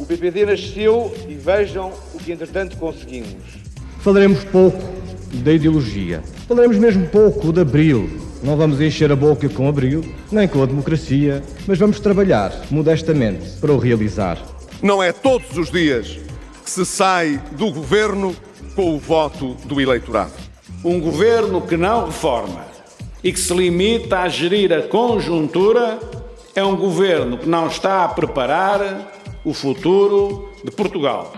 O PPD nasceu e vejam o que entretanto conseguimos. Falaremos pouco da ideologia. Falaremos mesmo pouco de Abril. Não vamos encher a boca com Abril, nem com a democracia, mas vamos trabalhar modestamente para o realizar. Não é todos os dias que se sai do governo com o voto do eleitorado. Um governo que não reforma e que se limita a gerir a conjuntura é um governo que não está a preparar o futuro de Portugal.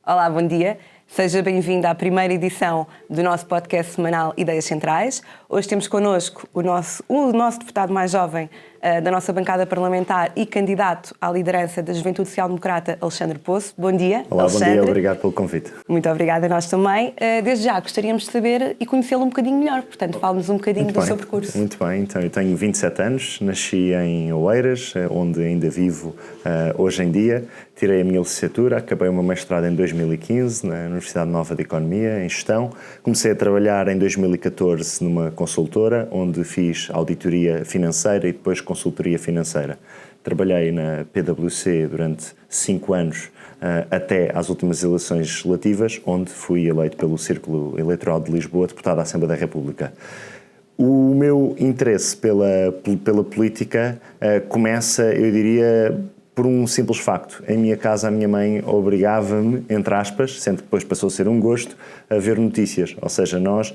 Olá, bom dia. Seja bem-vindo à primeira edição do nosso podcast semanal Ideias Centrais. Hoje temos connosco o nosso deputado mais jovem da nossa bancada parlamentar e candidato à liderança da Juventude Social Democrata, Alexandre Poço. Bom dia, Olá, Alexandre. Bom dia, obrigado pelo convite. Muito obrigada, nós também. Desde já gostaríamos de saber e conhecê-lo um bocadinho melhor, portanto, fale-nos um bocadinho do seu percurso. Muito bem, então eu tenho 27 anos, nasci em Oeiras, onde ainda vivo hoje em dia. Tirei a minha licenciatura, acabei o meu mestrado em 2015 na Universidade Nova de Economia, em Gestão. Comecei a trabalhar em 2014 numa consultora, onde fiz auditoria financeira e depois consultoria financeira. Trabalhei na PwC durante 5 anos, até às últimas eleições legislativas, onde fui eleito pelo Círculo Eleitoral de Lisboa, deputado à Assembleia da República. O meu interesse pela política começa, eu diria, por um simples facto. Em minha casa, a minha mãe obrigava-me, entre aspas, sendo que depois passou a ser um gosto, a ver notícias. Ou seja, nós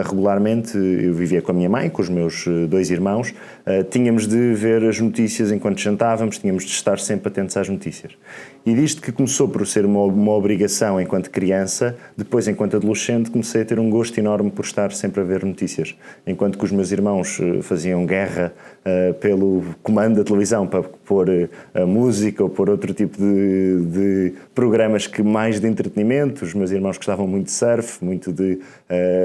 regularmente, eu vivia com a minha mãe, com os meus 2 irmãos, tínhamos de ver as notícias enquanto jantávamos, tínhamos de estar sempre atentos às notícias. E disto que começou por ser uma obrigação enquanto criança, depois enquanto adolescente comecei a ter um gosto enorme por estar sempre a ver notícias. Enquanto que os meus irmãos faziam guerra pelo comando da televisão para pôr a música ou pôr outro tipo de programas que mais de entretenimento, os meus irmãos gostavam muito de surf, muito de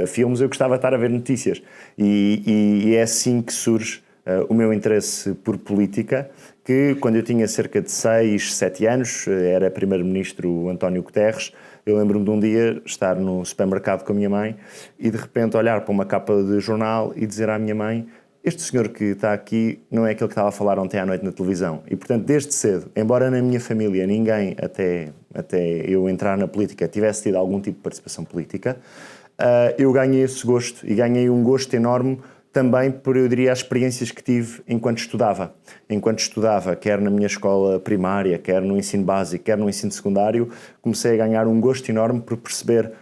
filmes, eu gostava de estar a ver notícias. E é assim que surge o meu interesse por política, que quando eu tinha cerca de 6, 7 anos, era primeiro-ministro António Guterres, eu lembro-me de um dia estar no supermercado com a minha mãe e de repente olhar para uma capa de jornal e dizer à minha mãe: este senhor que está aqui não é aquele que estava a falar ontem à noite na televisão. E portanto, desde cedo, embora na minha família ninguém, até eu entrar na política, tivesse tido algum tipo de participação política, eu ganhei esse gosto e ganhei um gosto enorme também por, eu diria, as experiências que tive enquanto estudava. Enquanto estudava, quer na minha escola primária, quer no ensino básico, quer no ensino secundário, comecei a ganhar um gosto enorme por perceber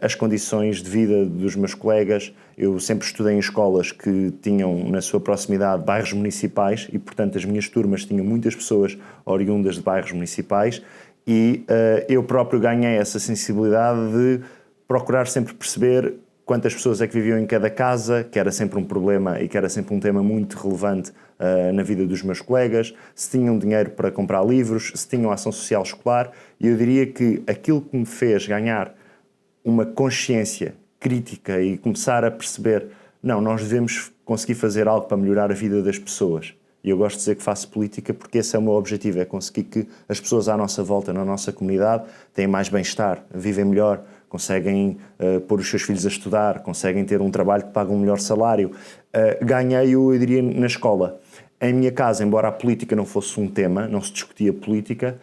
as condições de vida dos meus colegas. Eu sempre estudei em escolas que tinham na sua proximidade bairros municipais e, portanto, as minhas turmas tinham muitas pessoas oriundas de bairros municipais e eu próprio ganhei essa sensibilidade de procurar sempre perceber quantas pessoas é que viviam em cada casa, que era sempre um problema e que era sempre um tema muito relevante na vida dos meus colegas, se tinham dinheiro para comprar livros, se tinham ação social escolar, e eu diria que aquilo que me fez ganhar uma consciência crítica e começar a perceber, não, nós devemos conseguir fazer algo para melhorar a vida das pessoas. E eu gosto de dizer que faço política porque esse é o meu objetivo, é conseguir que as pessoas à nossa volta, na nossa comunidade, tenham mais bem-estar, vivem melhor, conseguem pôr os seus filhos a estudar, conseguem ter um trabalho que paga um melhor salário. Ganhei-o, eu diria, na escola. Em minha casa, embora a política não fosse um tema, não se discutia política,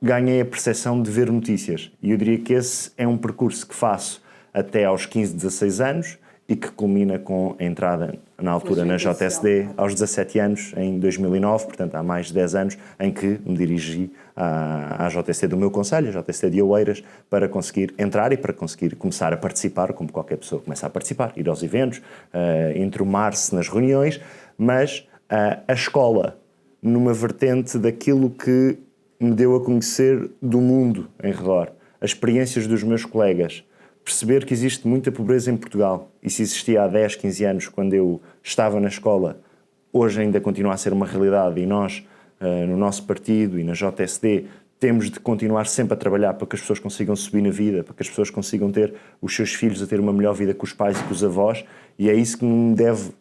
ganhei a percepção de ver notícias. E eu diria que esse é um percurso que faço até aos 15, 16 anos e que culmina com a entrada, na altura, na JSD, aos 17 anos, em 2009, portanto há mais de 10 anos, em que me dirigi à JSD do meu concelho, a JSD de Oeiras, para conseguir entrar e para conseguir começar a participar, como qualquer pessoa começa a participar, ir aos eventos, entromar-se nas reuniões, mas a escola, numa vertente daquilo que me deu a conhecer do mundo em redor, as experiências dos meus colegas, perceber que existe muita pobreza em Portugal. E se existia há 10, 15 anos, quando eu estava na escola, hoje ainda continua a ser uma realidade e nós, no nosso partido e na JSD, temos de continuar sempre a trabalhar para que as pessoas consigam subir na vida, para que as pessoas consigam ter os seus filhos a ter uma melhor vida com os pais e com os avós, e é isso que me deve,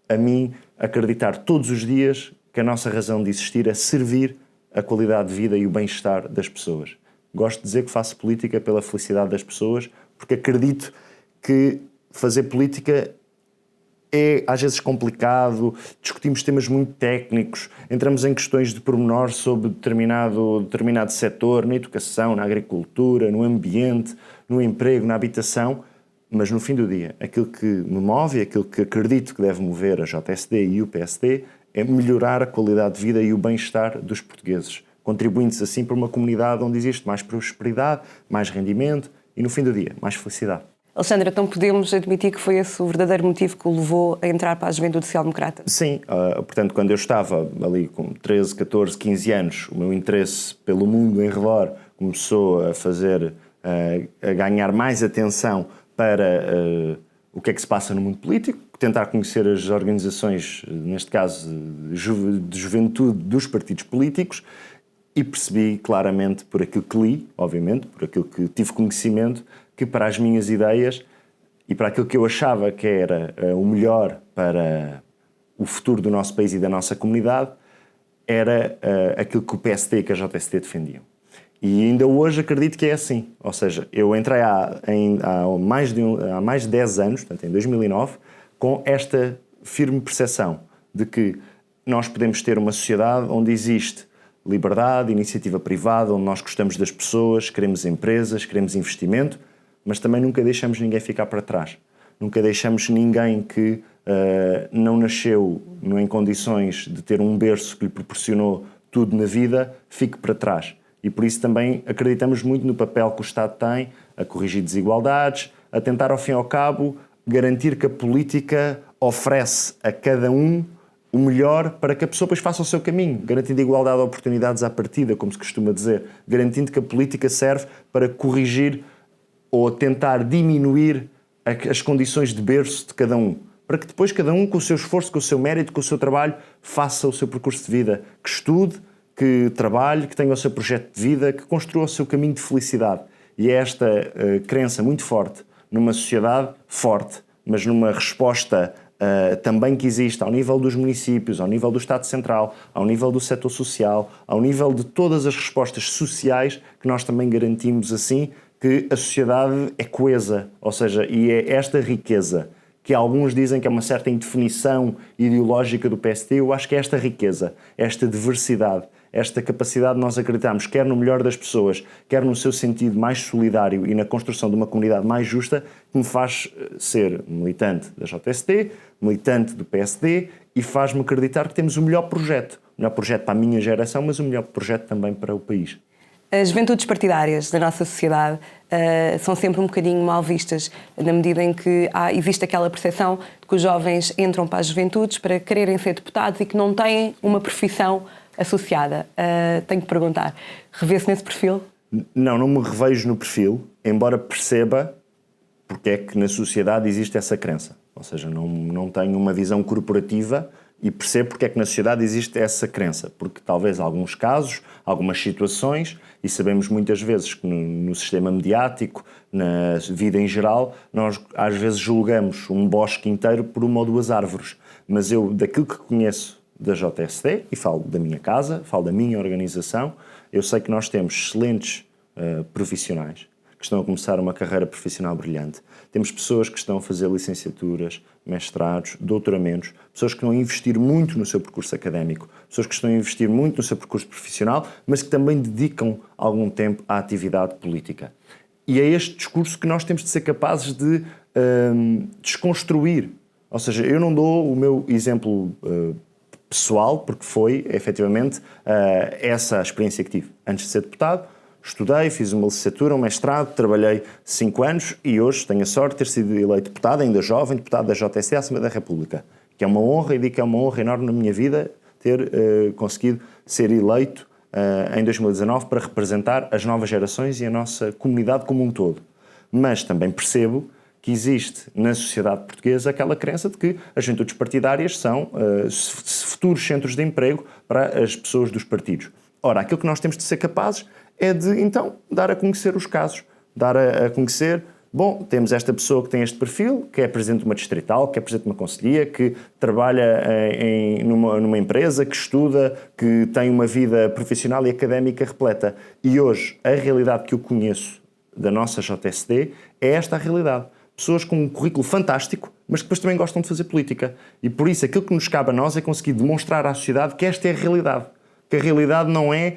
a mim, acreditar todos os dias que a nossa razão de existir é servir a qualidade de vida e o bem-estar das pessoas. Gosto de dizer que faço política pela felicidade das pessoas, porque acredito que fazer política é às vezes complicado, discutimos temas muito técnicos, entramos em questões de pormenor sobre determinado setor, na educação, na agricultura, no ambiente, no emprego, na habitação, mas no fim do dia, aquilo que me move e aquilo que acredito que deve mover a JSD e o PSD é melhorar a qualidade de vida e o bem-estar dos portugueses, contribuindo-se assim para uma comunidade onde existe mais prosperidade, mais rendimento e, no fim do dia, mais felicidade. Alexandre, então podemos admitir que foi esse o verdadeiro motivo que o levou a entrar para a Juventude Social Democrata? Sim, portanto, quando eu estava ali com 13, 14, 15 anos, o meu interesse pelo mundo em redor começou a ganhar mais atenção para o que é que se passa no mundo político, tentar conhecer as organizações, neste caso de juventude dos partidos políticos, e percebi claramente por aquilo que li, obviamente, por aquilo que tive conhecimento, que para as minhas ideias e para aquilo que eu achava que era o melhor para o futuro do nosso país e da nossa comunidade, era aquilo que o PSD e que a JSD defendiam. E ainda hoje acredito que é assim. Ou seja, eu entrei há mais de 10 anos, portanto em 2009, com esta firme percepção de que nós podemos ter uma sociedade onde existe liberdade, iniciativa privada, onde nós gostamos das pessoas, queremos empresas, queremos investimento, mas também nunca deixamos ninguém ficar para trás. Nunca deixamos ninguém que não nasceu em condições de ter um berço que lhe proporcionou tudo na vida, fique para trás. E por isso também acreditamos muito no papel que o Estado tem a corrigir desigualdades, a tentar, ao fim e ao cabo, garantir que a política oferece a cada um o melhor para que a pessoa depois faça o seu caminho, garantindo igualdade de oportunidades à partida, como se costuma dizer, garantindo que a política serve para corrigir ou tentar diminuir as condições de berço de cada um, para que depois cada um, com o seu esforço, com o seu mérito, com o seu trabalho, faça o seu percurso de vida, que estude, que trabalhe, que tenha o seu projeto de vida, que construa o seu caminho de felicidade. E é esta crença muito forte, numa sociedade forte, mas numa resposta também que existe ao nível dos municípios, ao nível do Estado Central, ao nível do setor social, ao nível de todas as respostas sociais, que nós também garantimos assim que a sociedade é coesa, ou seja, e é esta riqueza que alguns dizem que é uma certa indefinição ideológica do PSD, eu acho que é esta riqueza, esta diversidade, esta capacidade de nós acreditarmos quer no melhor das pessoas, quer no seu sentido mais solidário e na construção de uma comunidade mais justa, que me faz ser militante da JSD, militante do PSD e faz-me acreditar que temos o melhor projeto para a minha geração, mas o melhor projeto também para o país. As juventudes partidárias da nossa sociedade são sempre um bocadinho mal vistas, na medida em que existe aquela percepção de que os jovens entram para as juventudes para quererem ser deputados e que não têm uma profissão associada. Tenho que perguntar, revê-se nesse perfil? Não me revejo no perfil, embora perceba porque é que na sociedade existe essa crença. Ou seja, não tenho uma visão corporativa e percebo porque é que na sociedade existe essa crença. Porque talvez alguns casos, algumas situações, e sabemos muitas vezes que no sistema mediático, na vida em geral, nós às vezes julgamos um bosque inteiro por uma ou duas árvores. Mas eu, daquilo que conheço da JSD, e falo da minha casa, falo da minha organização, eu sei que nós temos excelentes profissionais que estão a começar uma carreira profissional brilhante. Temos pessoas que estão a fazer licenciaturas, mestrados, doutoramentos, pessoas que estão a investir muito no seu percurso académico, pessoas que estão a investir muito no seu percurso profissional, mas que também dedicam algum tempo à atividade política. E é este discurso que nós temos de ser capazes de desconstruir. Ou seja, eu não dou o meu exemplo pessoal, porque foi, efetivamente, essa a experiência que tive. Antes de ser deputado, estudei, fiz uma licenciatura, um mestrado, trabalhei 5 anos e hoje tenho a sorte de ter sido eleito deputado, ainda jovem, deputado da JSD à Assembleia da República, que é uma honra, e digo que é uma honra enorme na minha vida ter conseguido ser eleito em 2019 para representar as novas gerações e a nossa comunidade como um todo. Mas também percebo que existe na sociedade portuguesa aquela crença de que as juventudes partidárias são futuros centros de emprego para as pessoas dos partidos. Ora, aquilo que nós temos de ser capazes é de, então, dar a conhecer os casos, dar a conhecer, bom, temos esta pessoa que tem este perfil, que é presidente de uma distrital, que é presidente de uma conselhia, que trabalha numa empresa, que estuda, que tem uma vida profissional e académica repleta. E hoje, a realidade que eu conheço da nossa JSD é esta a realidade. pessoas com um currículo fantástico, mas que depois também gostam de fazer política. E por isso aquilo que nos cabe a nós é conseguir demonstrar à sociedade que esta é a realidade. Que a realidade não é,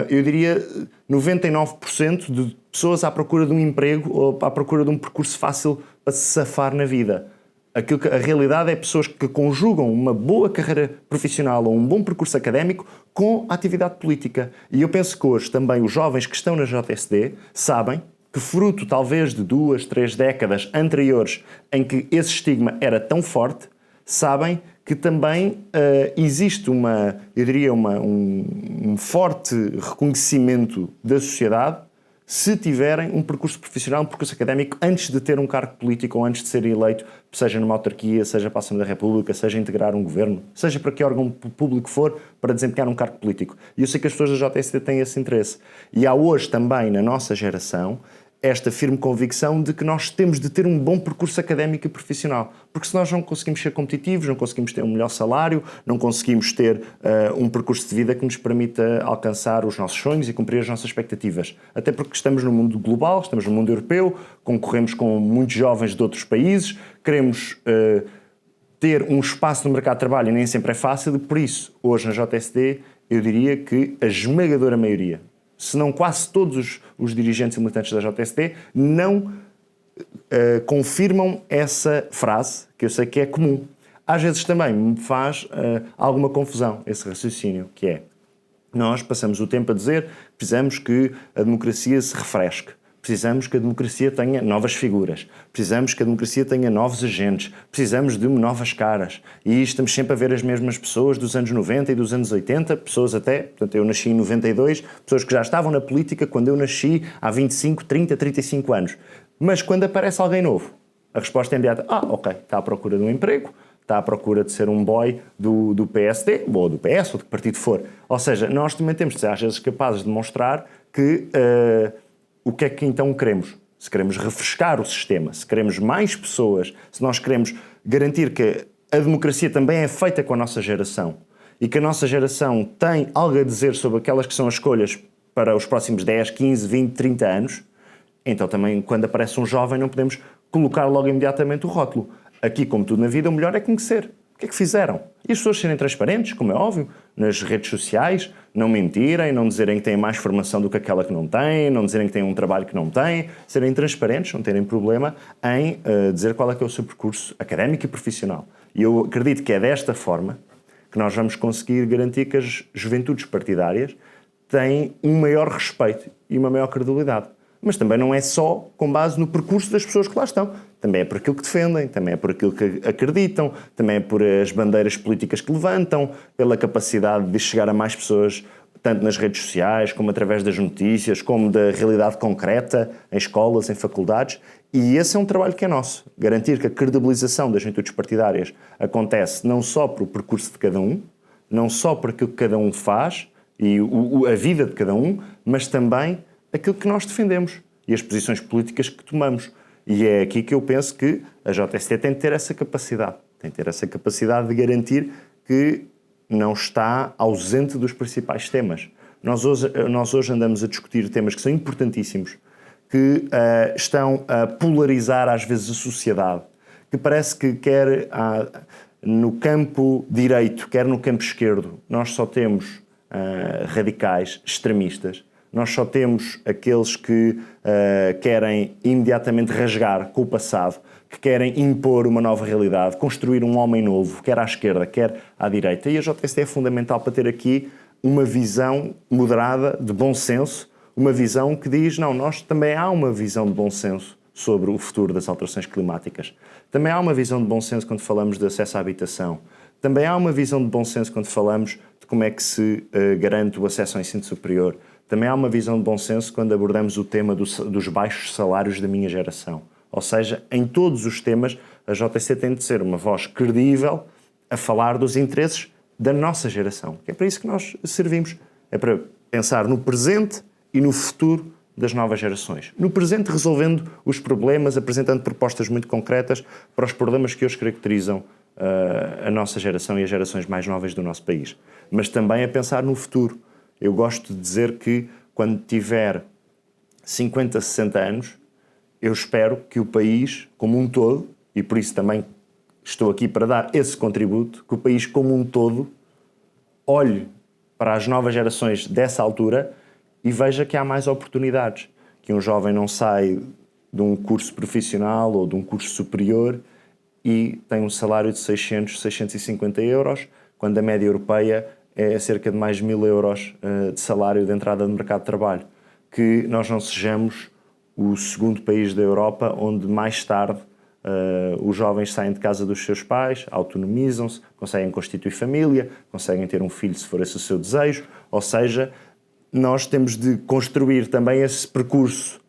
eu diria, 99% de pessoas à procura de um emprego ou à procura de um percurso fácil para se safar na vida. A realidade é pessoas que conjugam uma boa carreira profissional ou um bom percurso académico com a atividade política. E eu penso que hoje também os jovens que estão na JSD sabem que, fruto talvez de 2, 3 décadas anteriores em que esse estigma era tão forte, sabem que também existe um forte reconhecimento da sociedade se tiverem um percurso profissional, um percurso académico, antes de ter um cargo político ou antes de ser eleito, seja numa autarquia, seja para a Assembleia da República, seja integrar um governo, seja para que órgão público for, para desempenhar um cargo político. E eu sei que as pessoas da JSD têm esse interesse. E há hoje também, na nossa geração, esta firme convicção de que nós temos de ter um bom percurso académico e profissional. Porque se nós não conseguimos ser competitivos, não conseguimos ter um melhor salário, não conseguimos ter um percurso de vida que nos permita alcançar os nossos sonhos e cumprir as nossas expectativas. Até porque estamos no mundo global, estamos no mundo europeu, concorremos com muitos jovens de outros países, queremos ter um espaço no mercado de trabalho e nem sempre é fácil, e por isso, hoje na JSD, eu diria que a esmagadora maioria, se não quase todos os dirigentes e militantes da JSD, não confirmam essa frase, que eu sei que é comum. Às vezes também me faz alguma confusão esse raciocínio, que é, nós passamos o tempo a dizer que precisamos que a democracia se refresque, precisamos que a democracia tenha novas figuras, precisamos que a democracia tenha novos agentes, precisamos de novas caras. E estamos sempre a ver as mesmas pessoas dos anos 90 e dos anos 80, pessoas até, portanto eu nasci em 92, pessoas que já estavam na política quando eu nasci há 25, 30, 35 anos. Mas quando aparece alguém novo, a resposta é imediata, ok, está à procura de um emprego, está à procura de ser um boy do PSD, ou do PS, ou de que partido for. Ou seja, nós também temos de ser às vezes capazes de mostrar que o que é que então queremos? Se queremos refrescar o sistema, se queremos mais pessoas, se nós queremos garantir que a democracia também é feita com a nossa geração e que a nossa geração tem algo a dizer sobre aquelas que são as escolhas para os próximos 10, 15, 20, 30 anos, então também quando aparece um jovem não podemos colocar logo imediatamente o rótulo. Aqui, como tudo na vida, o melhor é conhecer. O que é que fizeram? E as pessoas serem transparentes, como é óbvio, nas redes sociais, não mentirem, não dizerem que têm mais formação do que aquela que não têm, não dizerem que têm um trabalho que não têm, serem transparentes, não terem problema em dizer qual é que é o seu percurso académico e profissional. E eu acredito que é desta forma que nós vamos conseguir garantir que as juventudes partidárias têm um maior respeito e uma maior credibilidade. Mas também não é só com base no percurso das pessoas que lá estão. Também é por aquilo que defendem, também é por aquilo que acreditam, também é por as bandeiras políticas que levantam, pela capacidade de chegar a mais pessoas, tanto nas redes sociais, como através das notícias, como da realidade concreta, em escolas, em faculdades. E esse é um trabalho que é nosso. Garantir que a credibilização das juventudes partidárias acontece não só pelo percurso de cada um, não só por aquilo que cada um faz e a vida de cada um, mas também aquilo que nós defendemos e as posições políticas que tomamos. E é aqui que eu penso que a JSD tem de ter essa capacidade. Tem de ter essa capacidade de garantir que não está ausente dos principais temas. Nós hoje andamos a discutir temas que são importantíssimos, que estão a polarizar às vezes a sociedade, que parece que quer no campo direito, quer no campo esquerdo, nós só temos radicais, extremistas. Nós só temos aqueles que querem imediatamente rasgar com o passado, que querem impor uma nova realidade, construir um homem novo, quer à esquerda, quer à direita. E a JSD é fundamental para ter aqui uma visão moderada, de bom senso, uma visão que diz, não, nós também há uma visão de bom senso sobre o futuro das alterações climáticas. Também há uma visão de bom senso quando falamos de acesso à habitação. Também há uma visão de bom senso quando falamos de como é que se garante o acesso ao ensino superior. Também há uma visão de bom senso quando abordamos o tema dos baixos salários da minha geração. Ou seja, em todos os temas, a JSD tem de ser uma voz credível a falar dos interesses da nossa geração. É para isso que nós servimos. É para pensar no presente e no futuro das novas gerações. No presente, resolvendo os problemas, apresentando propostas muito concretas para os problemas que hoje caracterizam a nossa geração e as gerações mais novas do nosso país. Mas também a pensar no futuro. Eu gosto de dizer que quando tiver 50, 60 anos, eu espero que o país como um todo, e por isso também estou aqui para dar esse contributo, que o país como um todo olhe para as novas gerações dessa altura e veja que há mais oportunidades, que um jovem não sai de um curso profissional ou de um curso superior e tem um salário de 600, 650 euros, quando a média europeia é cerca de mais 1.000 euros de salário de entrada no mercado de trabalho. Que nós não sejamos o segundo país da Europa onde mais tarde os jovens saem de casa dos seus pais, autonomizam-se, conseguem constituir família, conseguem ter um filho se for esse o seu desejo. Ou seja, nós temos de construir também esse percurso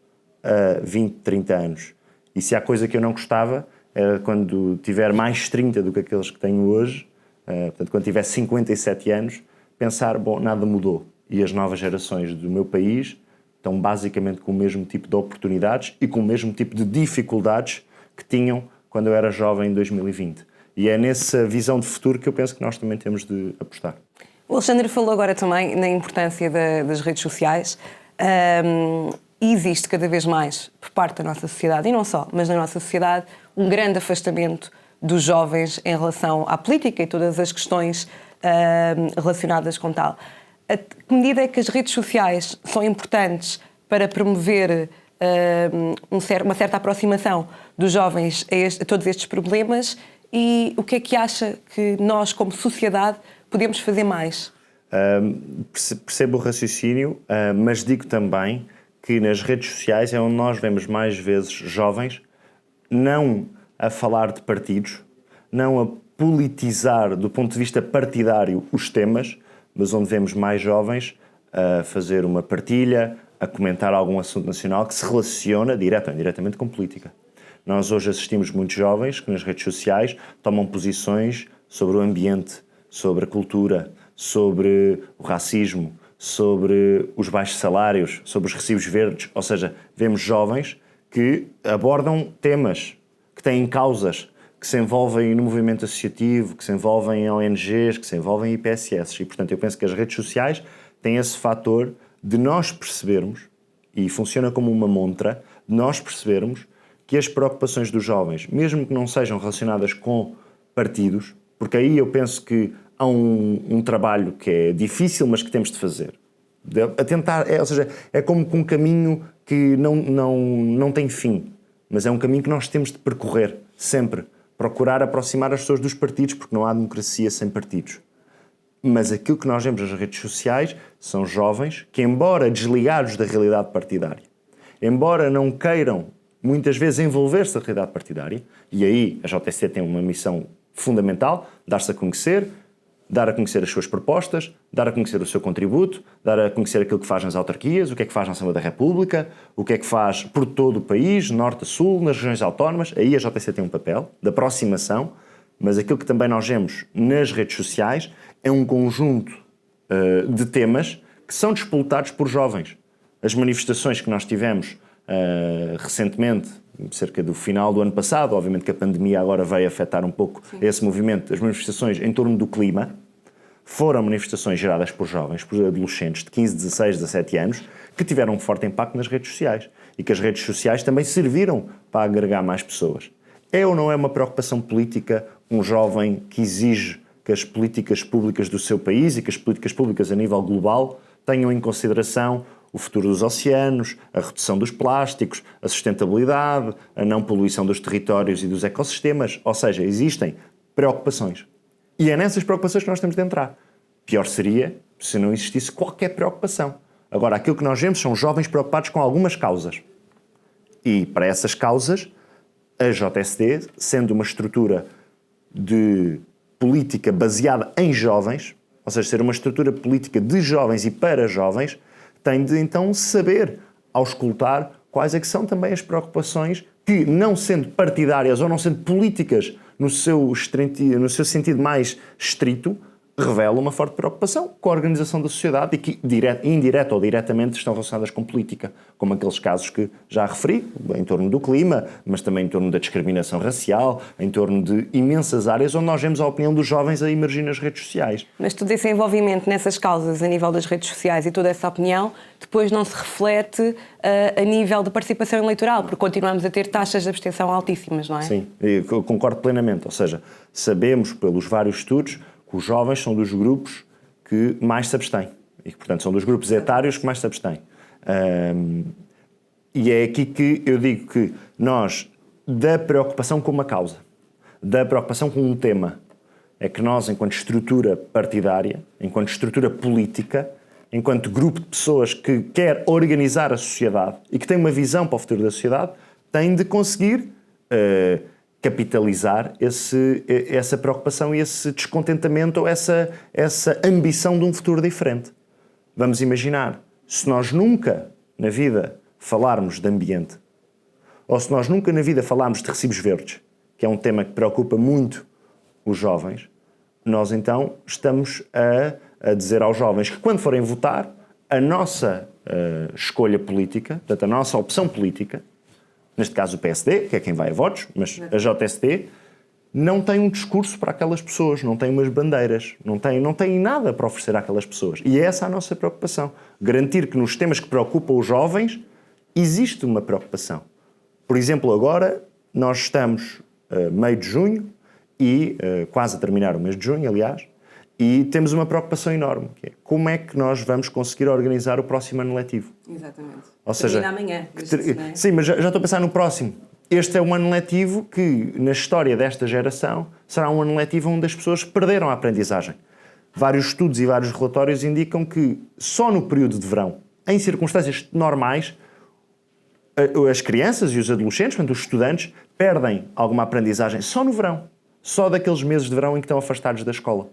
a 20, 30 anos. E se há coisa que eu não gostava, era quando tiver mais 30 do que aqueles que tenho hoje, portanto, quando tiver 57 anos, pensar, bom, nada mudou. E as novas gerações do meu país estão basicamente com o mesmo tipo de oportunidades e com o mesmo tipo de dificuldades que tinham quando eu era jovem em 2020. E é nessa visão de futuro que eu penso que nós também temos de apostar. O Alexandre falou agora também na importância das redes sociais. E existe cada vez mais, por parte da nossa sociedade, e não só, mas na nossa sociedade, um grande afastamento dos jovens em relação à política e todas as questões relacionadas com tal. A que medida é que as redes sociais são importantes para promover uma certa aproximação dos jovens a todos estes problemas, e o que é que acha que nós, como sociedade, podemos fazer mais? Percebo o raciocínio, mas digo também que nas redes sociais é onde nós vemos mais vezes jovens não a falar de partidos, não a politizar do ponto de vista partidário os temas, mas onde vemos mais jovens a fazer uma partilha, a comentar algum assunto nacional que se relaciona direta ou indiretamente com política. Nós hoje assistimos muitos jovens que nas redes sociais tomam posições sobre o ambiente, sobre a cultura, sobre o racismo, sobre os baixos salários, sobre os recibos verdes. Ou seja, vemos jovens que abordam temas, que têm causas, que se envolvem no movimento associativo, que se envolvem em ONGs, que se envolvem em IPSS. E, portanto, eu penso que as redes sociais têm esse fator de nós percebermos, e funciona como uma montra, de nós percebermos que as preocupações dos jovens, mesmo que não sejam relacionadas com partidos, porque aí eu penso que há um trabalho que é difícil, mas que temos de fazer. A tentar, ou seja, é como um caminho que não tem fim, mas é um caminho que nós temos de percorrer, sempre. Procurar aproximar as pessoas dos partidos, porque não há democracia sem partidos. Mas aquilo que nós vemos nas redes sociais são jovens que, embora desligados da realidade partidária, embora não queiram muitas vezes envolver-se na realidade partidária, e aí a JST tem uma missão fundamental, dar-se a conhecer, dar a conhecer as suas propostas, dar a conhecer o seu contributo, dar a conhecer aquilo que faz nas autarquias, o que é que faz na Assembleia da República, o que é que faz por todo o país, norte a sul, nas regiões autónomas. Aí a JST tem um papel de aproximação, mas aquilo que também nós vemos nas redes sociais é um conjunto de temas que são disputados por jovens. As manifestações que nós tivemos recentemente, cerca do final do ano passado, obviamente que a pandemia agora veio afetar um pouco esse movimento, as manifestações em torno do clima, foram manifestações geradas por jovens, por adolescentes de 15, 16, 17 anos, que tiveram um forte impacto nas redes sociais e que as redes sociais também serviram para agregar mais pessoas. É ou não é uma preocupação política um jovem que exige que as políticas públicas do seu país e que as políticas públicas a nível global tenham em consideração o futuro dos oceanos, a redução dos plásticos, a sustentabilidade, a não poluição dos territórios e dos ecossistemas? Ou seja, existem preocupações. E é nessas preocupações que nós temos de entrar. Pior seria se não existisse qualquer preocupação. Agora, aquilo que nós vemos são jovens preocupados com algumas causas. E para essas causas, a JST, sendo uma estrutura de política baseada em jovens, ou seja, ser uma estrutura política de jovens e para jovens, tem de então saber auscultar quais é que são também as preocupações que, não sendo partidárias ou não sendo políticas no seu sentido mais estrito, revela uma forte preocupação com a organização da sociedade e que, indireta ou diretamente, estão relacionadas com política, como aqueles casos que já referi, em torno do clima, mas também em torno da discriminação racial, em torno de imensas áreas onde nós vemos a opinião dos jovens a emergir nas redes sociais. Mas todo esse envolvimento nessas causas a nível das redes sociais e toda essa opinião depois não se reflete a nível de participação eleitoral, porque continuamos a ter taxas de abstenção altíssimas, não é? Sim, eu concordo plenamente. Ou seja, sabemos pelos vários estudos que os jovens são dos grupos que mais se abstêm. E que, portanto, são dos grupos etários que mais se abstêm. E é aqui que eu digo que nós, da preocupação com uma causa, da preocupação com um tema, é que nós, enquanto estrutura partidária, enquanto estrutura política, enquanto grupo de pessoas que quer organizar a sociedade e que tem uma visão para o futuro da sociedade, tem de conseguir capitalizar essa preocupação e esse descontentamento ou essa ambição de um futuro diferente. Vamos imaginar, se nós nunca na vida falarmos de ambiente, ou se nós nunca na vida falarmos de recibos verdes, que é um tema que preocupa muito os jovens, nós então estamos a dizer aos jovens que quando forem votar, a nossa escolha política, portanto a nossa opção política, neste caso o PSD, que é quem vai a votos, mas a JST, não tem um discurso para aquelas pessoas, não tem umas bandeiras, não tem nada para oferecer àquelas pessoas. E é essa a nossa preocupação. Garantir que nos temas que preocupam os jovens existe uma preocupação. Por exemplo, agora nós estamos meio de junho e quase a terminar o mês de junho, aliás, e temos uma preocupação enorme, que é como é que nós vamos conseguir organizar o próximo ano letivo. Exatamente. Ou seja, amanhã. Sim, mas já estou a pensar no próximo. Este é um ano letivo que, na história desta geração, será um ano letivo onde as pessoas perderam a aprendizagem. Vários estudos e vários relatórios indicam que só no período de verão, em circunstâncias normais, as crianças e os adolescentes, portanto os estudantes, perdem alguma aprendizagem só no verão. Só daqueles meses de verão em que estão afastados da escola.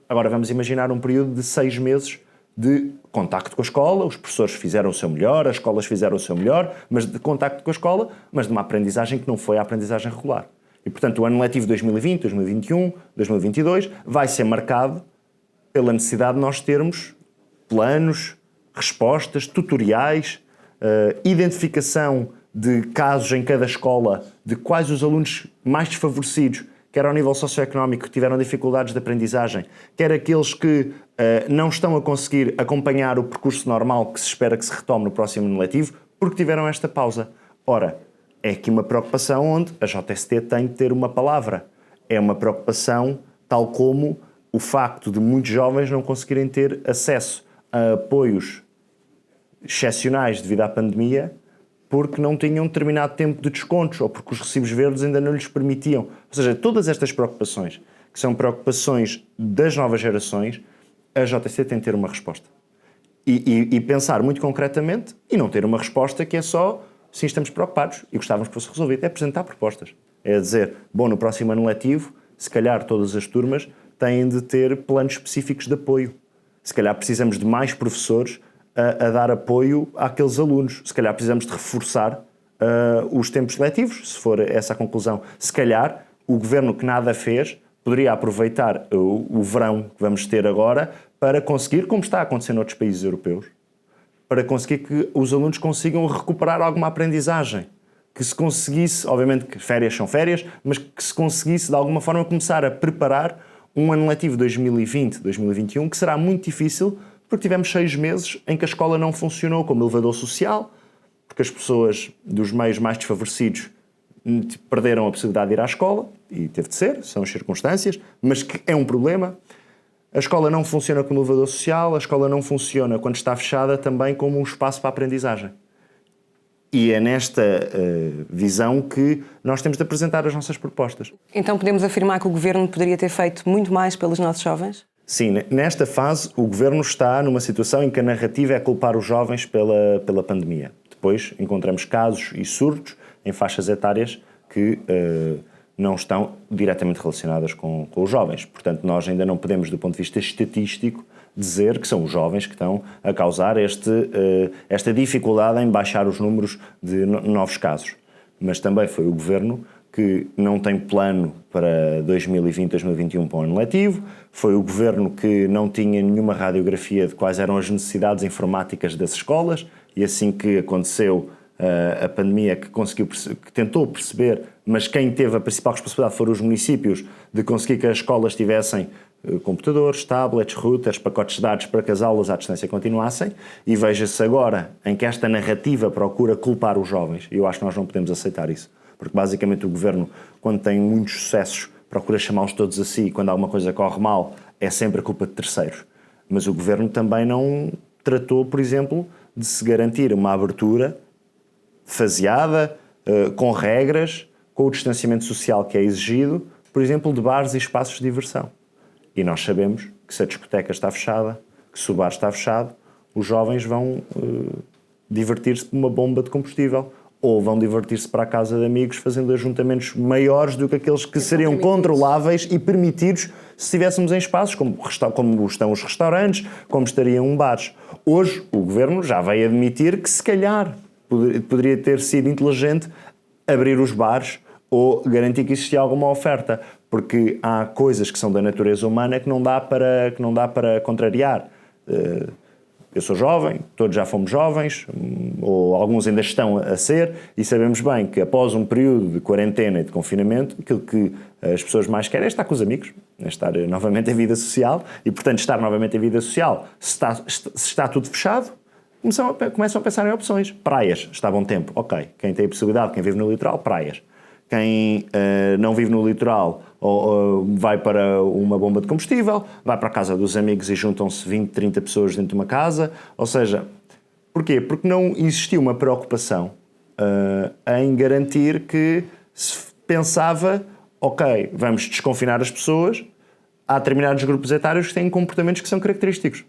Agora vamos imaginar um período de 6 meses de contacto com a escola, os professores fizeram o seu melhor, as escolas fizeram o seu melhor, mas de contacto com a escola, mas de uma aprendizagem que não foi a aprendizagem regular. E, portanto, o ano letivo 2020, 2021, 2022 vai ser marcado pela necessidade de nós termos planos, respostas, tutoriais, identificação de casos em cada escola, de quais os alunos mais desfavorecidos, quer ao nível socioeconómico, que tiveram dificuldades de aprendizagem, quer aqueles que não estão a conseguir acompanhar o percurso normal que se espera que se retome no próximo ano letivo, porque tiveram esta pausa. Ora, é aqui uma preocupação onde a JST tem de ter uma palavra. É uma preocupação tal como o facto de muitos jovens não conseguirem ter acesso a apoios excepcionais devido à pandemia, porque não tinham determinado tempo de descontos ou porque os recibos verdes ainda não lhes permitiam. Ou seja, todas estas preocupações, que são preocupações das novas gerações, a JST tem de ter uma resposta. E pensar muito concretamente e não ter uma resposta que é só, sim, estamos preocupados e gostávamos que fosse resolvido. É apresentar propostas. É dizer, bom, no próximo ano letivo, se calhar todas as turmas têm de ter planos específicos de apoio. Se calhar precisamos de mais professores a dar apoio àqueles alunos. Se calhar precisamos de reforçar os tempos letivos, se for essa a conclusão. Se calhar o governo que nada fez poderia aproveitar o verão que vamos ter agora para conseguir, como está a acontecer noutros países europeus, para conseguir que os alunos consigam recuperar alguma aprendizagem. Que se conseguisse, obviamente que férias são férias, mas que se conseguisse de alguma forma começar a preparar um ano letivo 2020-2021, que será muito difícil, porque tivemos 6 meses em que a escola não funcionou como elevador social, porque as pessoas dos meios mais desfavorecidos perderam a possibilidade de ir à escola, e teve de ser, são as circunstâncias, mas que é um problema. A escola não funciona como elevador social, a escola não funciona, quando está fechada, também como um espaço para a aprendizagem. E é nesta visão que nós temos de apresentar as nossas propostas. Então podemos afirmar que o Governo poderia ter feito muito mais pelos nossos jovens? Sim, nesta fase o Governo está numa situação em que a narrativa é culpar os jovens pela pandemia. Depois encontramos casos e surtos em faixas etárias que não estão diretamente relacionadas com os jovens. Portanto, nós ainda não podemos, do ponto de vista estatístico, dizer que são os jovens que estão a causar esta dificuldade em baixar os números de novos casos. Mas também foi o Governo que não tem plano para 2020-2021 para o ano letivo, foi o governo que não tinha nenhuma radiografia de quais eram as necessidades informáticas das escolas, e assim que aconteceu a pandemia, que tentou perceber, mas quem teve a principal responsabilidade foram os municípios, de conseguir que as escolas tivessem computadores, tablets, routers, pacotes de dados para que as aulas à distância continuassem, e veja-se agora em que esta narrativa procura culpar os jovens, e eu acho que nós não podemos aceitar isso, porque basicamente o governo, quando tem muitos sucessos, procura chamá-los todos a si, e quando alguma coisa corre mal, é sempre a culpa de terceiros. Mas o governo também não tratou, por exemplo, de se garantir uma abertura faseada, com regras, com o distanciamento social que é exigido, por exemplo, de bares e espaços de diversão. E nós sabemos que se a discoteca está fechada, que se o bar está fechado, os jovens vão divertir-se por uma bomba de combustível ou vão divertir-se para a casa de amigos fazendo ajuntamentos maiores do que aqueles que seriam controláveis e permitidos se estivéssemos em espaços como estão os restaurantes, como estariam bares. Hoje o governo já veio admitir que se calhar poderia ter sido inteligente abrir os bares ou garantir que existia alguma oferta, porque há coisas que são da natureza humana que não dá para contrariar. Eu sou jovem, todos já fomos jovens, ou alguns ainda estão a ser, e sabemos bem que após um período de quarentena e de confinamento, aquilo que as pessoas mais querem é estar com os amigos, é estar novamente em vida social, e portanto estar novamente em vida social, se está tudo fechado, começam a pensar em opções. Praias, está bom tempo, ok. Quem tem a possibilidade, quem vive no litoral, praias. Quem não vive no litoral vai para uma bomba de combustível, vai para a casa dos amigos e juntam-se 20, 30 pessoas dentro de uma casa. Ou seja, porquê? Porque não existiu uma preocupação em garantir que se pensava, ok, vamos desconfinar as pessoas, há determinados grupos etários que têm comportamentos que são característicos.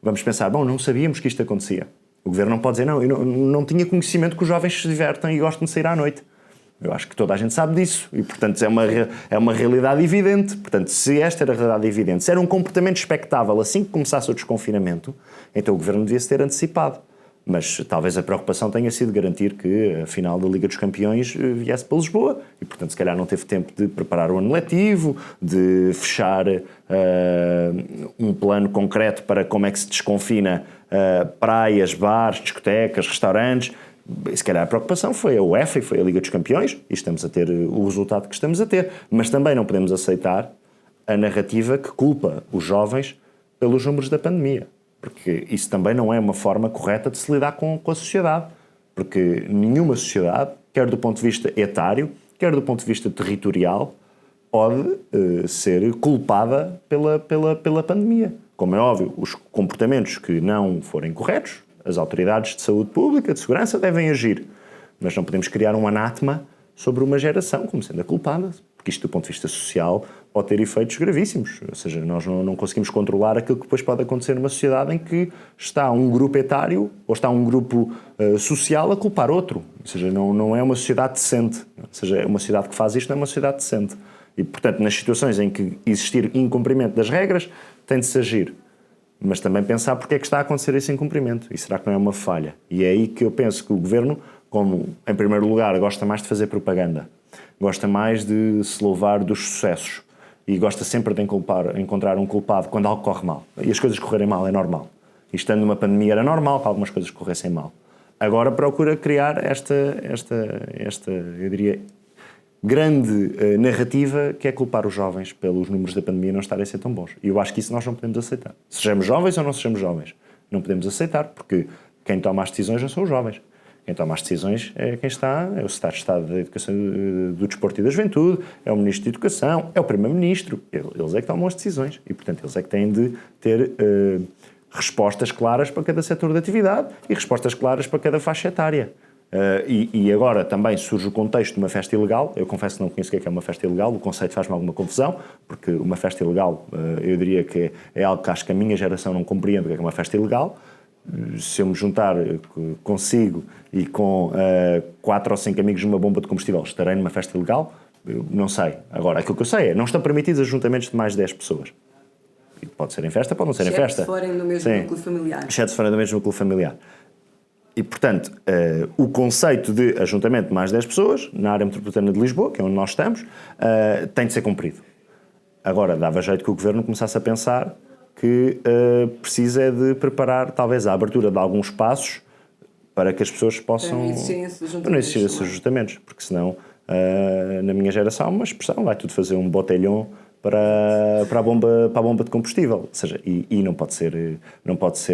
Vamos pensar, bom, não sabíamos que isto acontecia. O governo não pode dizer, não, eu não tinha conhecimento que os jovens se divertem e gostam de sair à noite. Eu acho que toda a gente sabe disso e, portanto, é uma realidade evidente. Portanto, se esta era a realidade evidente, se era um comportamento expectável assim que começasse o desconfinamento, então o governo devia-se ter antecipado. Mas talvez a preocupação tenha sido garantir que a final da Liga dos Campeões viesse para Lisboa e, portanto, se calhar não teve tempo de preparar o ano letivo, de fechar um plano concreto para como é que se desconfina praias, bares, discotecas, restaurantes. Se calhar a preocupação foi a UEFA e foi a Liga dos Campeões e estamos a ter o resultado que estamos a ter. Mas também não podemos aceitar a narrativa que culpa os jovens pelos números da pandemia. Porque isso também não é uma forma correta de se lidar com a sociedade. Porque nenhuma sociedade, quer do ponto de vista etário, quer do ponto de vista territorial, pode ser culpada pela pandemia. Como é óbvio, os comportamentos que não forem corretos, as autoridades de saúde pública, de segurança, devem agir. Mas não podemos criar um anátema sobre uma geração como sendo a culpada, porque isto, do ponto de vista social, pode ter efeitos gravíssimos. Ou seja, nós não conseguimos controlar aquilo que depois pode acontecer numa sociedade em que está um grupo etário ou está um grupo social a culpar outro. Ou seja, não é uma sociedade decente. Ou seja, uma sociedade que faz isto não é uma sociedade decente. E, portanto, nas situações em que existir incumprimento das regras, tem de se agir. Mas também pensar porque é que está a acontecer esse incumprimento. E será que não é uma falha? E é aí que eu penso que o governo, como, em primeiro lugar, gosta mais de fazer propaganda, gosta mais de se louvar dos sucessos e gosta sempre de encontrar um culpado quando algo corre mal. E as coisas correrem mal é normal. E estando numa pandemia era normal que algumas coisas corressem mal. Agora procura criar esta eu diria, grande narrativa que é culpar os jovens pelos números da pandemia não estarem a ser tão bons. E eu acho que isso nós não podemos aceitar. Sejamos jovens ou não sejamos jovens, não podemos aceitar, porque quem toma as decisões não são os jovens. Quem toma as decisões é quem está, é o Secretário de Estado da Educação, do Desporto e da Juventude, é o Ministro da Educação, é o Primeiro-Ministro. Eles é que tomam as decisões e, portanto, eles é que têm de ter respostas claras para cada setor de atividade e respostas claras para cada faixa etária. E agora também surge o contexto de uma festa ilegal. Eu confesso que não conheço o que é uma festa ilegal, o conceito faz-me alguma confusão, porque uma festa ilegal, eu diria que é algo que acho que a minha geração não compreende o que é uma festa ilegal. Se eu me juntar consigo e com 4 ou 5 amigos numa bomba de combustível, estarei numa festa ilegal? Eu não sei. Agora, aquilo que eu sei é, não estão permitidos ajuntamentos de mais de 10 pessoas. E pode ser em festa, pode não ser em festa. Exceto se forem do mesmo núcleo familiar. Exceto se forem do mesmo núcleo familiar. E, portanto, o conceito de ajuntamento de mais 10 pessoas, na área metropolitana de Lisboa, que é onde nós estamos, tem de ser cumprido. Agora, dava jeito que o Governo começasse a pensar que precisa de preparar, talvez, a abertura de alguns espaços para que as pessoas possam... Para não existirem esses ajustamentos. Para não existirem esses ajustamentos, porque senão, na minha geração, uma expressão, vai tudo fazer um botelhão para a bomba de combustível. Ou seja, e não pode ser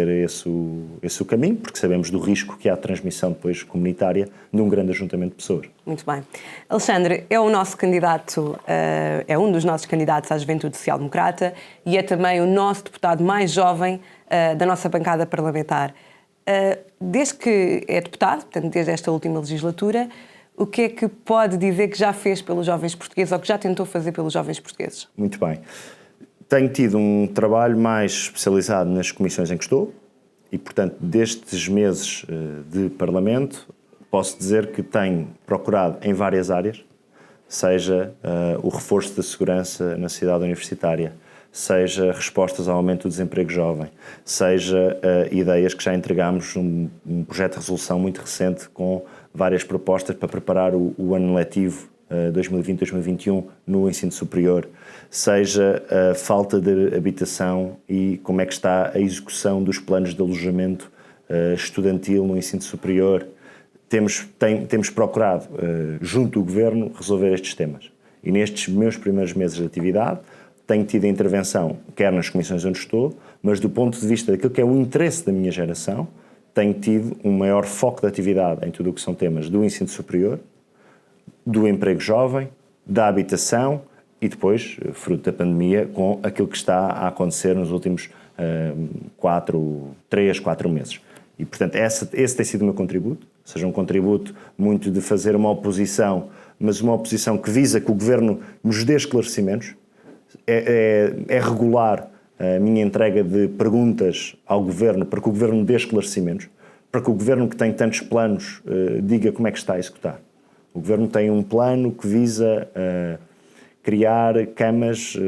esse o caminho, porque sabemos do risco que há de transmissão depois comunitária de um grande ajuntamento de pessoas. Muito bem. Alexandre, é o nosso candidato, é um dos nossos candidatos à Juventude Social Democrata e é também o nosso deputado mais jovem da nossa bancada parlamentar. Desde que é deputado, portanto, desde esta última legislatura, o que é que pode dizer que já fez pelos jovens portugueses ou que já tentou fazer pelos jovens portugueses? Muito bem. Tenho tido um trabalho mais especializado nas comissões em que estou e, portanto, destes meses de Parlamento, posso dizer que tenho procurado em várias áreas, seja o reforço da segurança na cidade universitária, seja respostas ao aumento do desemprego jovem, seja ideias que já entregámos, um projeto de resolução muito recente com várias propostas para preparar o ano letivo 2020-2021 no ensino superior, seja a falta de habitação e como é que está a execução dos planos de alojamento estudantil no ensino superior. Temos procurado, junto do Governo, resolver estes temas. E nestes meus primeiros meses de atividade, tenho tido a intervenção, quer nas comissões onde estou, mas do ponto de vista daquilo que é o interesse da minha geração, tenho tido um maior foco de atividade em tudo o que são temas do ensino superior, do emprego jovem, da habitação e depois, fruto da pandemia, com aquilo que está a acontecer nos últimos 3, 4 meses. E, portanto, esse tem sido o meu contributo, ou seja, um contributo muito de fazer uma oposição, mas uma oposição que visa que o Governo nos dê esclarecimentos. É regular a minha entrega de perguntas ao Governo para que o Governo dê esclarecimentos, para que o Governo que tem tantos planos diga como é que está a executar. O Governo tem um plano que visa criar camas,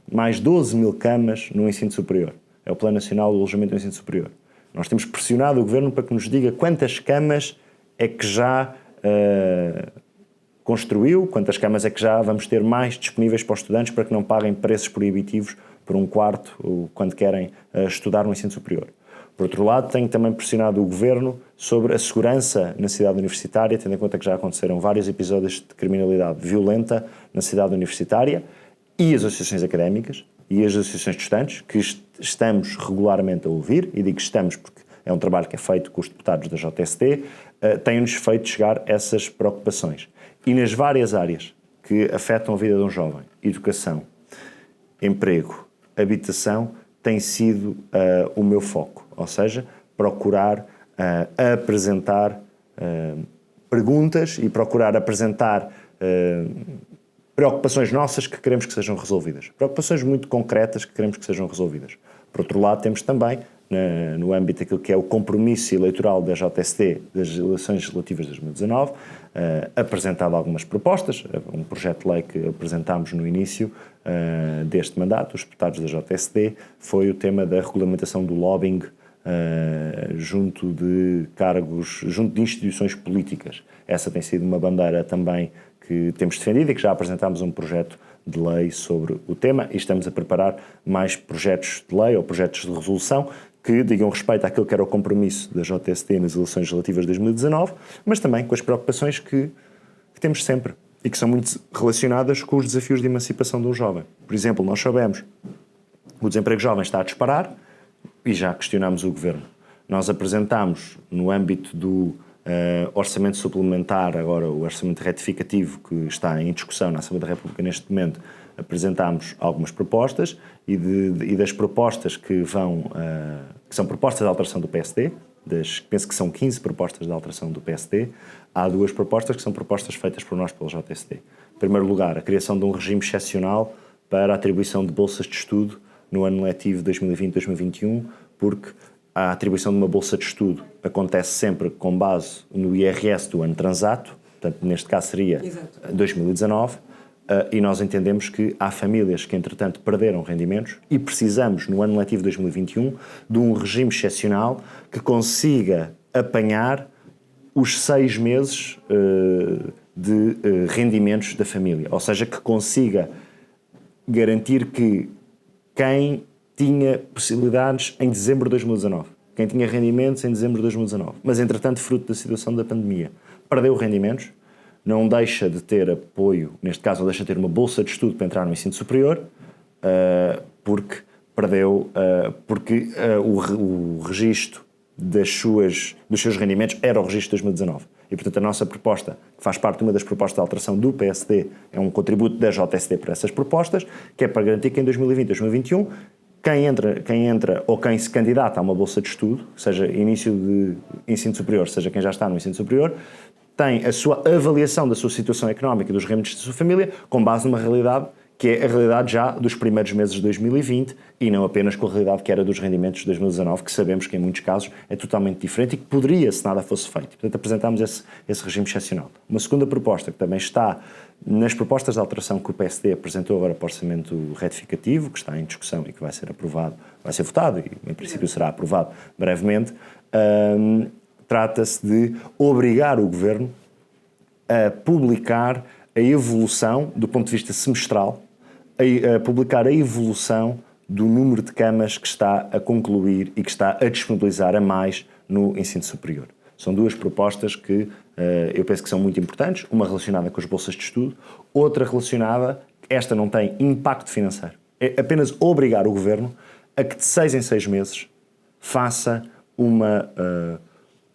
mais 12 mil camas no ensino superior. É o Plano Nacional do Alojamento do Ensino Superior. Nós temos pressionado o Governo para que nos diga quantas camas é que já construiu, quantas camas é que já vamos ter mais disponíveis para os estudantes para que não paguem preços proibitivos por um quarto quando querem estudar no ensino superior. Por outro lado, tenho também pressionado o Governo sobre a segurança na cidade universitária, tendo em conta que já aconteceram vários episódios de criminalidade violenta na cidade universitária e as associações académicas e as associações de estudantes, que estamos regularmente a ouvir, e digo estamos porque é um trabalho que é feito com os deputados da JST, têm-nos feito chegar essas preocupações. E nas várias áreas que afetam a vida de um jovem, educação, emprego, habitação, tem sido o meu foco. Ou seja, procurar apresentar perguntas e procurar apresentar preocupações nossas que queremos que sejam resolvidas. Preocupações muito concretas que queremos que sejam resolvidas. Por outro lado, temos também, no âmbito daquilo que é o compromisso eleitoral da JST das eleições legislativas de 2019, apresentado algumas propostas, um projeto de lei que apresentámos no início deste mandato, os deputados da JST, foi o tema da regulamentação do lobbying junto de cargos, junto de instituições políticas. Essa tem sido uma bandeira também que temos defendido e que já apresentámos um projeto de lei sobre o tema e estamos a preparar mais projetos de lei ou projetos de resolução que digam respeito àquilo que era o compromisso da JST nas eleições legislativas de 2019, mas também com as preocupações que temos sempre e que são muito relacionadas com os desafios de emancipação de um jovem. Por exemplo, nós sabemos que o desemprego jovem está a disparar e já questionámos o Governo. Nós apresentámos, no âmbito do orçamento suplementar, agora o orçamento retificativo que está em discussão na Assembleia da República neste momento, apresentámos algumas propostas e das propostas que são propostas de alteração do PSD, penso que são 15 propostas de alteração do PSD, há 2 propostas que são propostas feitas por nós pela JST. Em primeiro lugar, a criação de um regime excepcional para a atribuição de bolsas de estudo no ano letivo 2020-2021, porque a atribuição de uma bolsa de estudo acontece sempre com base no IRS do ano transato, portanto, neste caso seria 2019, E nós entendemos que há famílias que, entretanto, perderam rendimentos e precisamos, no ano letivo 2021, de um regime excepcional que consiga apanhar os 6 meses de rendimentos da família. Ou seja, que consiga garantir que quem tinha possibilidades em dezembro de 2019, quem tinha rendimentos em dezembro de 2019, mas, entretanto, fruto da situação da pandemia, perdeu rendimentos, não deixa de ter apoio, neste caso não deixa de ter uma bolsa de estudo para entrar no ensino superior, porque perdeu, o registro dos seus rendimentos era o registro de 2019. E, portanto, a nossa proposta, que faz parte de uma das propostas de alteração do PSD, é um contributo da JSD para essas propostas, que é para garantir que em 2020 e 2021, quem entra ou quem se candidata a uma bolsa de estudo, seja início de ensino superior, seja quem já está no ensino superior, tem a sua avaliação da sua situação económica e dos rendimentos da sua família com base numa realidade que é a realidade já dos primeiros meses de 2020 e não apenas com a realidade que era dos rendimentos de 2019, que sabemos que em muitos casos é totalmente diferente e que poderia se nada fosse feito. Portanto, apresentámos esse regime excepcional. Uma segunda proposta, que também está nas propostas de alteração que o PSD apresentou agora para o orçamento retificativo, que está em discussão e que vai ser aprovado, vai ser votado e em princípio será aprovado brevemente, trata-se de obrigar o Governo a publicar a evolução, do ponto de vista semestral, a publicar a evolução do número de camas que está a concluir e que está a disponibilizar a mais no ensino superior. São duas propostas que eu penso que são muito importantes, uma relacionada com as bolsas de estudo, outra relacionada, esta não tem impacto financeiro, é apenas obrigar o Governo a que de 6 em 6 meses faça uma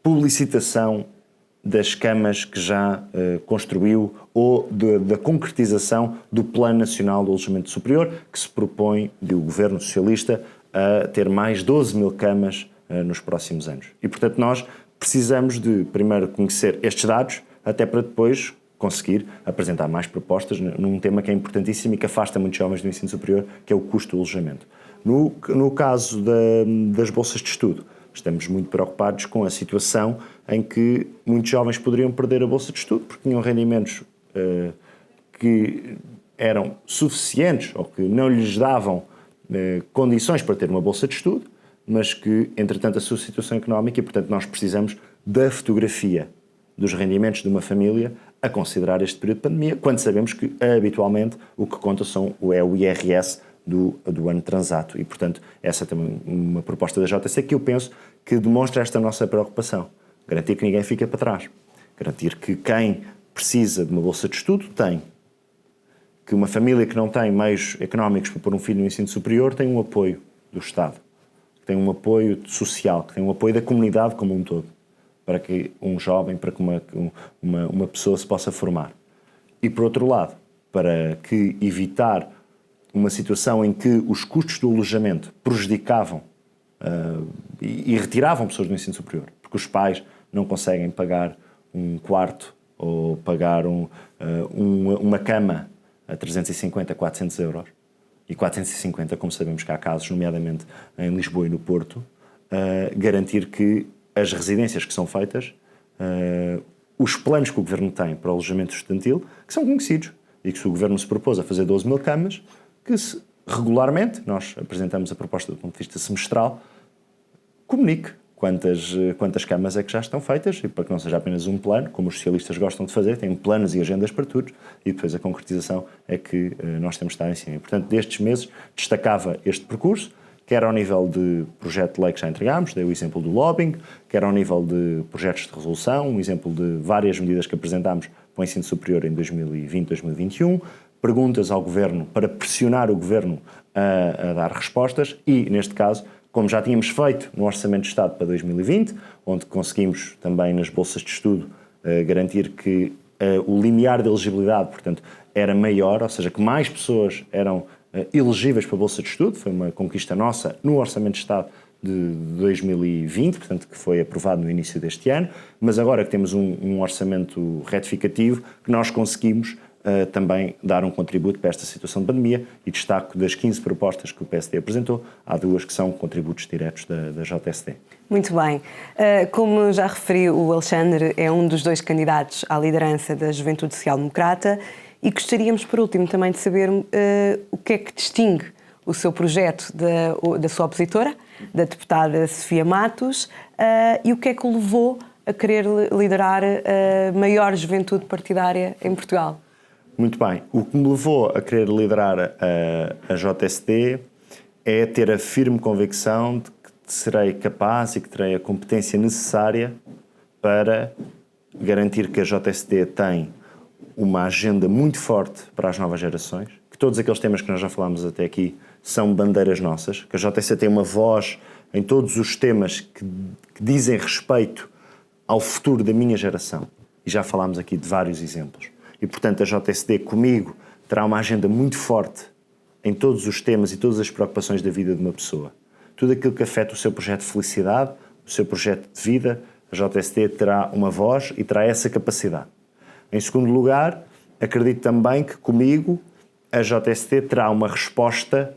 publicitação das camas que já construiu ou da concretização do Plano Nacional do Alojamento Superior, que se propõe, do Governo Socialista, a ter mais 12 mil camas nos próximos anos. E, portanto, nós precisamos de, primeiro, conhecer estes dados, até para depois conseguir apresentar mais propostas num tema que é importantíssimo e que afasta muitos jovens do ensino superior, que é o custo do alojamento. No caso das bolsas de estudo, estamos muito preocupados com a situação em que muitos jovens poderiam perder a bolsa de estudo porque tinham rendimentos que eram suficientes ou que não lhes davam condições para ter uma bolsa de estudo, mas que, entretanto, a sua situação económica e, portanto, nós precisamos da fotografia dos rendimentos de uma família a considerar este período de pandemia, quando sabemos que, habitualmente, o que conta é o IRS do ano transato. E, portanto, essa é também uma proposta da JSD que eu penso que demonstra esta nossa preocupação. Garantir que ninguém fica para trás. Garantir que quem precisa de uma bolsa de estudo tem. Que uma família que não tem meios económicos para pôr um filho no ensino superior tem um apoio do Estado. Que tem um apoio social, que tem um apoio da comunidade como um todo. Para que um jovem, para que uma pessoa se possa formar. E, por outro lado, para que evitar uma situação em que os custos do alojamento prejudicavam e retiravam pessoas do ensino superior, porque os pais não conseguem pagar um quarto ou pagar uma cama a 350, 400 euros. E 450, como sabemos que há casos, nomeadamente em Lisboa e no Porto, garantir que as residências que são feitas, os planos que o Governo tem para o alojamento estudantil, que são conhecidos, e que se o Governo se propôs a fazer 12 mil camas, que regularmente, nós apresentamos a proposta do ponto de vista semestral, comunique quantas camas é que já estão feitas e para que não seja apenas um plano, como os socialistas gostam de fazer, têm planos e agendas para tudo e depois a concretização é que nós temos de estar em cima. E, portanto, destes meses destacava este percurso, quer ao nível de projeto de lei que já entregámos, dei o exemplo do lobbying, quer ao nível de projetos de resolução, um exemplo de várias medidas que apresentámos para o ensino superior em 2020, 2021, perguntas ao Governo para pressionar o Governo a dar respostas e, neste caso, como já tínhamos feito no Orçamento de Estado para 2020, onde conseguimos também nas bolsas de estudo garantir que o limiar de elegibilidade, portanto, era maior, ou seja, que mais pessoas eram elegíveis para a bolsa de estudo, foi uma conquista nossa no Orçamento de Estado de 2020, portanto, que foi aprovado no início deste ano, mas agora que temos um orçamento retificativo, que nós conseguimos também dar um contributo para esta situação de pandemia e destaco das 15 propostas que o PSD apresentou, há 2 que são contributos diretos da JSD. Muito bem. Como já referi, o Alexandre é um dos 2 candidatos à liderança da Juventude Social Democrata E gostaríamos, por último, também de saber o que é que distingue o seu projeto da sua opositora, da deputada Sofia Matos, e o que é que o levou a querer liderar a maior juventude partidária em Portugal. Muito bem. O que me levou a querer liderar a JSD é ter a firme convicção de que serei capaz e que terei a competência necessária para garantir que a JSD tem uma agenda muito forte para as novas gerações, que todos aqueles temas que nós já falámos até aqui são bandeiras nossas, que a JSD tem uma voz em todos os temas que dizem respeito ao futuro da minha geração. E já falámos aqui de vários exemplos. E, portanto, a JSD comigo terá uma agenda muito forte em todos os temas e todas as preocupações da vida de uma pessoa. Tudo aquilo que afeta o seu projeto de felicidade, o seu projeto de vida, a JSD terá uma voz e terá essa capacidade. Em segundo lugar, acredito também que comigo a JSD terá uma resposta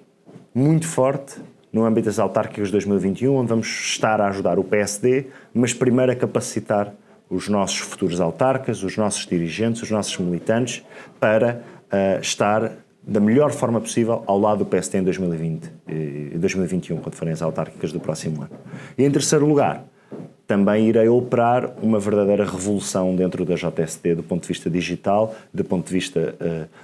muito forte no âmbito das autárquicas de 2021, onde vamos estar a ajudar o PSD, mas primeiro a capacitar os nossos futuros autarcas, os nossos dirigentes, os nossos militantes, para estar da melhor forma possível ao lado do PSD em 2020 e 2021, quando forem as autárquicas do próximo ano. E em terceiro lugar, também irei operar uma verdadeira revolução dentro da JSD do ponto de vista digital, do ponto de vista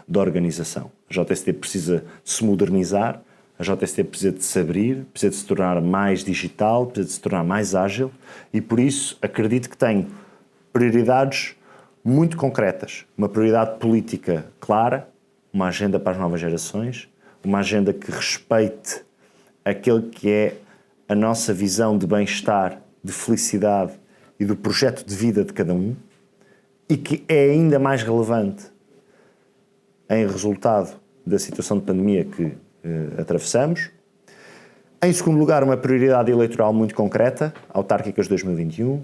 da organização. A JSD precisa se modernizar, a JSD precisa de se abrir, precisa de se tornar mais digital, precisa de se tornar mais ágil e, por isso, acredito que tenho prioridades muito concretas. Uma prioridade política clara, uma agenda para as novas gerações, uma agenda que respeite aquele que é a nossa visão de bem-estar, de felicidade e do projeto de vida de cada um e que é ainda mais relevante em resultado da situação de pandemia que atravessamos. Em segundo lugar, uma prioridade eleitoral muito concreta, autárquicas 2021.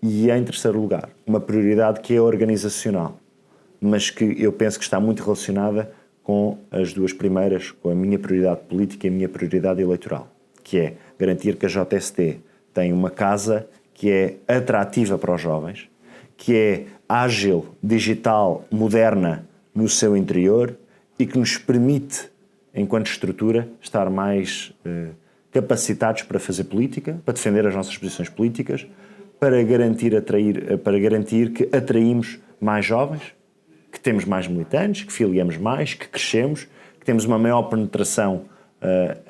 E em terceiro lugar, uma prioridade que é organizacional, mas que eu penso que está muito relacionada com as duas primeiras, com a minha prioridade política e a minha prioridade eleitoral, que é garantir que a JSD tem uma casa que é atrativa para os jovens, que é ágil, digital, moderna no seu interior e que nos permite, enquanto estrutura, estar mais capacitados para fazer política, para defender as nossas posições políticas, para garantir que atraímos mais jovens, que temos mais militantes, que filiamos mais, que crescemos, que temos uma maior penetração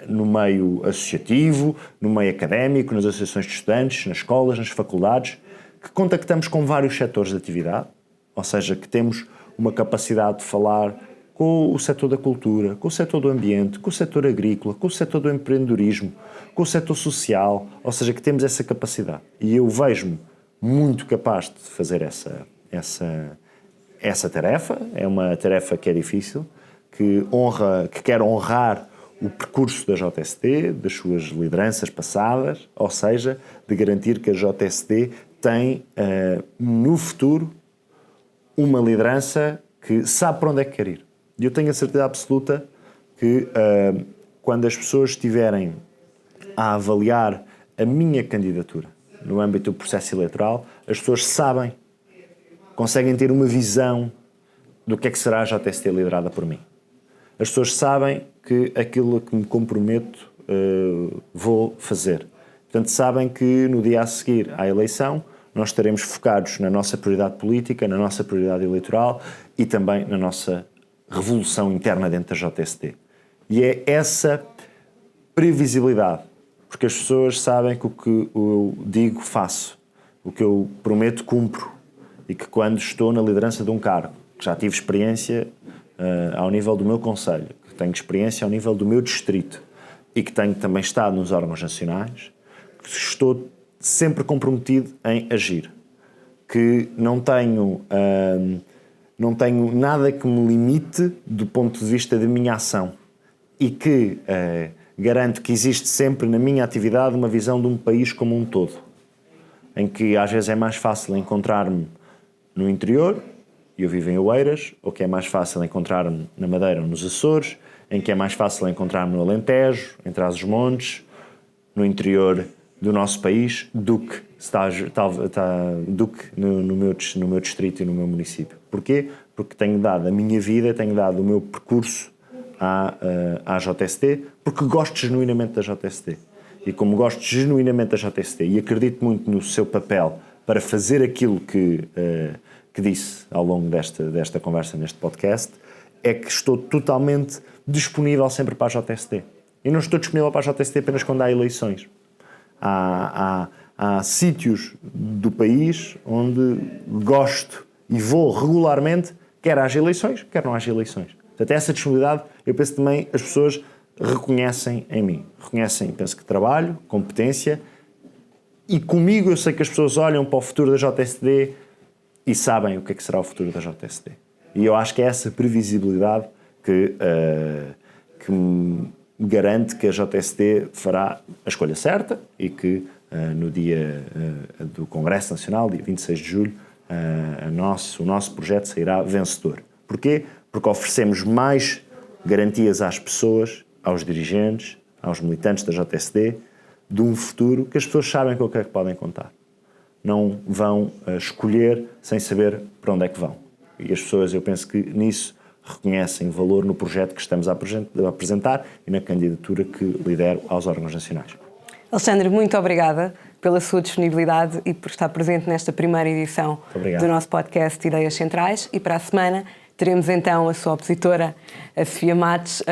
no meio associativo, no meio académico, nas associações de estudantes, nas escolas, nas faculdades, que contactamos com vários setores de atividade, ou seja, que temos uma capacidade de falar com o setor da cultura, com o setor do ambiente, com o setor agrícola, com o setor do empreendedorismo, com o setor social, ou seja, que temos essa capacidade. E eu vejo-me muito capaz de fazer essa tarefa. É uma tarefa que é difícil, que quer honrar o percurso da JSD, das suas lideranças passadas, ou seja, de garantir que a JSD tem no futuro uma liderança que sabe para onde é que quer ir. E eu tenho a certeza absoluta que quando as pessoas estiverem a avaliar a minha candidatura no âmbito do processo eleitoral, as pessoas sabem, conseguem ter uma visão do que é que será a JSD liderada por mim. As pessoas sabem que aquilo a que me comprometo vou fazer. Portanto, sabem que no dia a seguir à eleição nós estaremos focados na nossa prioridade política, na nossa prioridade eleitoral e também na nossa revolução interna dentro da JSD. E é essa previsibilidade, porque as pessoas sabem que o que eu digo faço, o que eu prometo cumpro e que quando estou na liderança de um cargo, que já tive experiência ao nível do meu concelho, que tenho experiência ao nível do meu distrito e que tenho também estado nos órgãos nacionais, que estou sempre comprometido em agir, que não tenho nada que me limite do ponto de vista da minha ação e que garanto que existe sempre na minha atividade uma visão de um país como um todo, em que às vezes é mais fácil encontrar-me no interior, e eu vivo em Oeiras, ou que é mais fácil encontrar-me na Madeira ou nos Açores, em que é mais fácil encontrar-me no Alentejo, em Trás-os-Montes, no interior do nosso país do que no meu distrito e no meu município. Porquê? Porque tenho dado a minha vida, tenho dado o meu percurso à JST, porque gosto genuinamente da JST. E como gosto genuinamente da JST e acredito muito no seu papel para fazer aquilo que disse ao longo desta conversa neste podcast, é que estou totalmente disponível sempre para a JST. E não estou disponível para a JST apenas quando há eleições. Há sítios do país onde gosto e vou regularmente, quer haja eleições, quer não haja eleições. Portanto, essa disponibilidade, eu penso também as pessoas reconhecem em mim. Reconhecem, penso que trabalho, competência, e comigo eu sei que as pessoas olham para o futuro da JST e sabem o que é que será o futuro da JST. E eu acho que é essa previsibilidade que me garante que a JST fará a escolha certa e que no dia do Congresso Nacional, dia 26 de julho, o nosso projeto sairá vencedor. Porquê? Porque oferecemos mais garantias às pessoas, aos dirigentes, aos militantes da JST, de um futuro que as pessoas sabem com o que é que podem contar. Não vão escolher sem saber para onde é que vão. E as pessoas, eu penso que nisso reconhecem valor no projeto que estamos a apresentar e na candidatura que lidero aos órgãos nacionais. Alexandre, muito obrigada pela sua disponibilidade e por estar presente nesta primeira edição do nosso podcast Ideias Centrais. E para a semana teremos então a sua opositora, a Sofia Matos,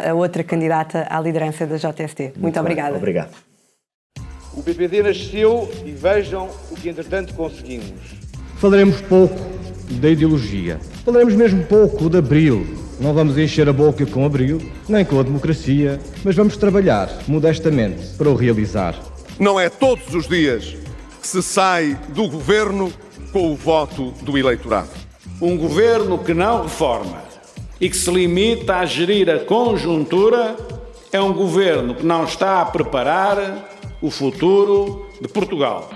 a outra candidata à liderança da JST. Muito obrigada. Obrigado. O PPD nasceu e vejam o que entretanto conseguimos. Falaremos pouco da ideologia. Falaremos mesmo pouco de Abril. Não vamos encher a boca com Abril, nem com a democracia, mas vamos trabalhar modestamente para o realizar. Não é todos os dias que se sai do governo com o voto do eleitorado. Um governo que não reforma e que se limita a gerir a conjuntura é um governo que não está a preparar o futuro de Portugal.